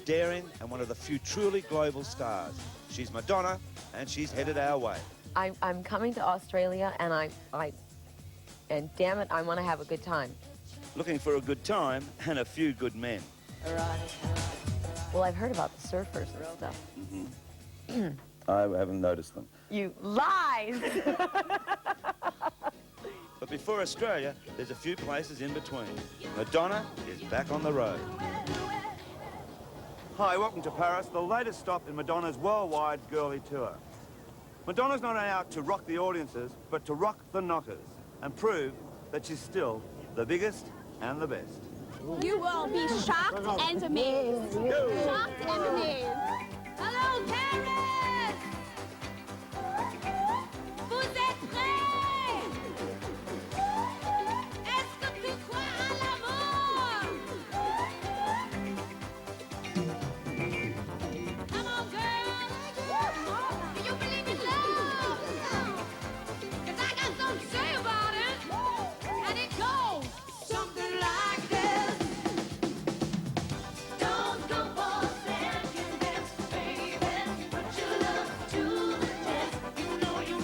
daring and one of the few truly global stars. She's Madonna, and she's headed our way. I'm coming to Australia, and and damn it, I want to have a good time. Looking for a good time and a few good men. Well, I've heard about the surfers and stuff. Mm-hmm. I haven't noticed them. You lies! But before Australia, there's a few places in between. Madonna is back on the road. Hi, welcome to Paris, the latest stop in Madonna's worldwide girly tour. Madonna's not only out to rock the audiences, but to rock the knockers and prove that she's still the biggest and the best. You will be shocked and amazed. Shocked and amazed. Hello, Paris! Vous êtes prêts? Est-ce que tu crois à l'amour? Come on, girl! Do you believe in love? 'Cause I got something to say about it. And it goes something like this. Don't go for second best, baby. Put your love to the test. You know you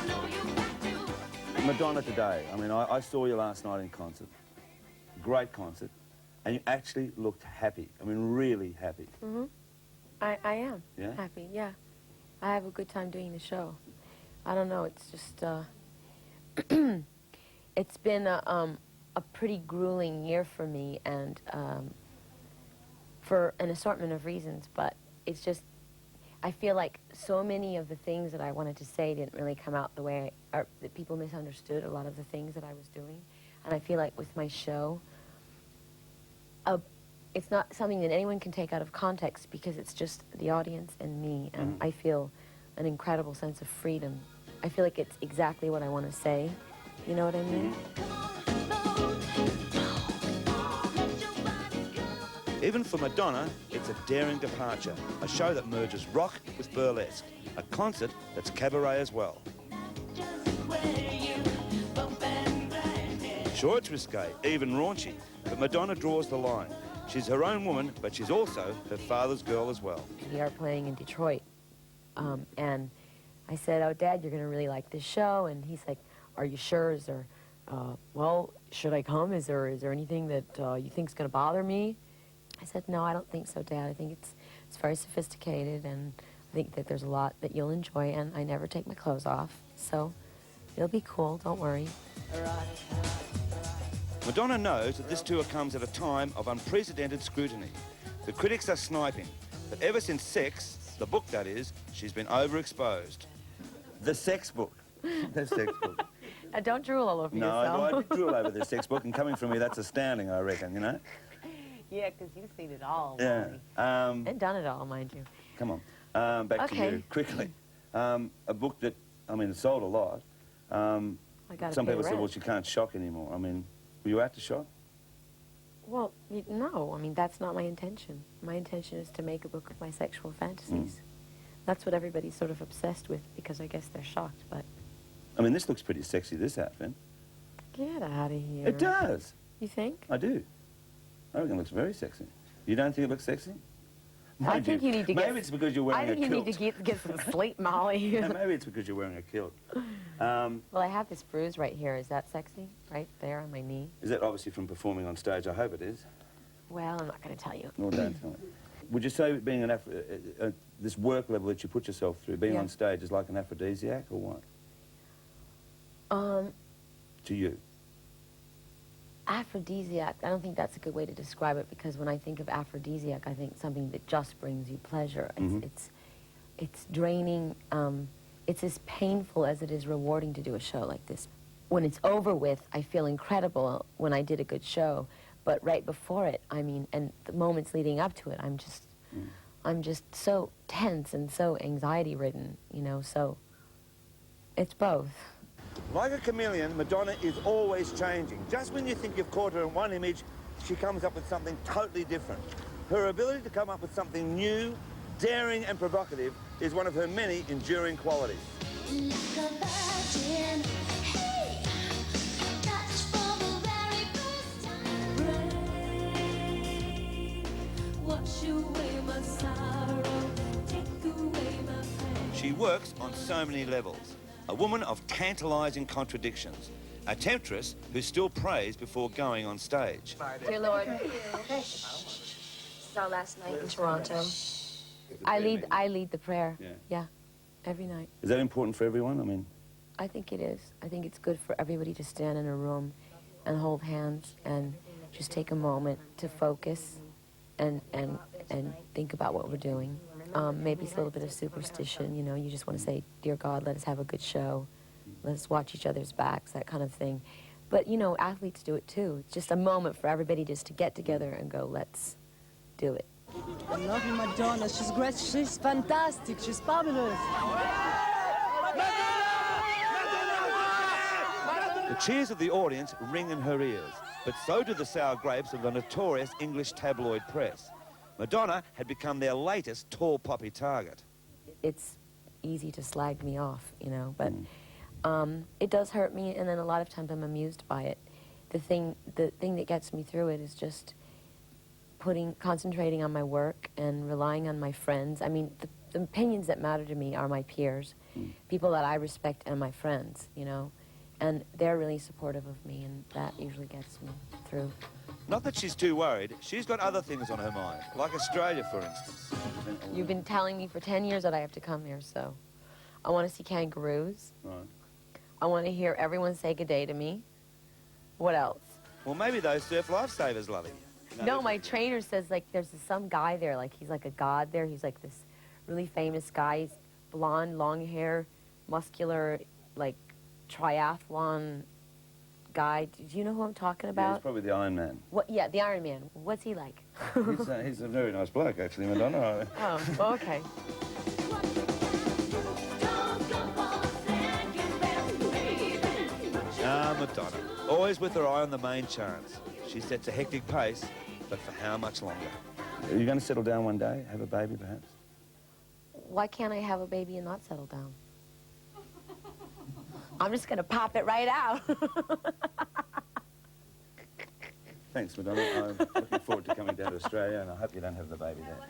got to. Madonna today, I mean, I saw you last night in concert. Great concert. And you actually looked happy. I mean, really happy. Mm-hmm. I am Yeah? happy, yeah. I have a good time doing the show. I don't know, it's just, it's been a pretty grueling year for me, and for an assortment of reasons, but it's just, I feel like so many of the things that I wanted to say didn't really come out the way, or that people misunderstood a lot of the things that I was doing. And I feel like with my show, it's not something that anyone can take out of context, because it's just the audience and me, and I feel an incredible sense of freedom. I feel like it's exactly what I want to say. You know what I mean? Even for Madonna, it's a daring departure. A show that merges rock with burlesque. A concert that's cabaret as well. Sure, it's risque, even raunchy, but Madonna draws the line. She's her own woman, but she's also her father's girl as well. We are playing in Detroit, and I said, "Oh, Dad, you're going to really like this show." And he's like, "Are you sure? Is there, well, should I come? Is there anything that you think's going to bother me?" I said, "No, I don't think so, Dad. I think it's very sophisticated, and I think that there's a lot that you'll enjoy, and I never take my clothes off, so it'll be cool, don't worry." Madonna knows that this tour comes at a time of unprecedented scrutiny. The critics are sniping, but ever since Sex, the book that is, she's been overexposed. The sex book. The sex book. Don't drool all over yourself. No, I did drool over the sex book, and coming from me, that's astounding, I reckon, you know? Yeah, because you've seen it all, yeah. and done it all, mind you. Come on. Back to you, quickly. A book that, I mean, it sold a lot. Some people said, well, she can't shock anymore. I mean, were you out to shock? Well, no. I mean, that's not my intention. My intention is to make a book of my sexual fantasies. That's what everybody's sort of obsessed with, because I guess they're shocked, but... I mean, this looks pretty sexy, this outfit. Get out of here. It does. You think? I do. I reckon it looks very sexy. You don't think it looks sexy? I think you need to get... Maybe it's because you're wearing a kilt. I think you need to get some sleep, Molly. No, maybe it's because you're wearing a kilt. Well, I have this bruise right here. Is that sexy? Right there on my knee? Is that obviously from performing on stage? I hope it is. Well, I'm not going to tell you. No, don't tell me. Would you say being this work level that you put yourself through, being on stage, is like an aphrodisiac, or what? To you? Aphrodisiac, I don't think that's a good way to describe it, because when I think of aphrodisiac, I think something that just brings you pleasure. It's draining. It's as painful as it is rewarding to do a show like this. When it's over with, I feel incredible when I did a good show, but right before it, I mean, and the moments leading up to it, I'm just so tense and so anxiety-ridden, you know, so it's both. Like a chameleon, Madonna is always changing. Just when you think you've caught her in one image, she comes up with something totally different. Her ability to come up with something new, daring and provocative is one of her many enduring qualities. wash away my sorrow, take away my pain. She works on so many levels. A woman of tantalising contradictions. A temptress who still prays before going on stage. Dear Lord, this is our last night in Toronto. I lead the prayer. Yeah, every night. Is that important for everyone? I mean, I think it is. I think it's good for everybody to stand in a room and hold hands and just take a moment to focus and think about what we're doing. Maybe it's a little bit of superstition, you know, you just want to say, dear God, let us have a good show. Let us watch each other's backs, that kind of thing. But, you know, athletes do it too. It's just a moment for everybody just to get together and go, let's do it. I love you, Madonna. She's great. She's fantastic. She's fabulous. the cheers of the audience ring in her ears, but so do the sour grapes of the notorious English tabloid press. Madonna had become their latest tall poppy target. It's easy to slag me off, you know, but it does hurt me, and then a lot of times I'm amused by it. The thing that gets me through it is just concentrating on my work and relying on my friends. I mean, the opinions that matter to me are my peers, people that I respect, and my friends, you know, and they're really supportive of me, and that usually gets me through. Not that she's too worried. She's got other things on her mind, like Australia, for instance. You've been telling me for 10 years that I have to come here, so I want to see kangaroos. Right. I want to hear everyone say good day to me. What else? Well, maybe those surf lifesavers love it. No, my trainer says, like, there's some guy there, like, he's like a god there. He's like this really famous guy. He's blonde, long hair, muscular, like, triathlon guy. Do you know who I'm talking Yeah, about? he's probably the Iron Man. What? Yeah, the Iron Man. What's he like? He's a very nice bloke, actually, Madonna. Oh, okay. Madonna, always with her eye on the main chance. She sets a hectic pace, but for how much longer? Are you going to settle down one day, have a baby, perhaps? Why can't I have a baby and not settle down? I'm just going to pop it right out. Thanks, Madonna. I'm looking forward to coming down to Australia, and I hope you don't have the baby there.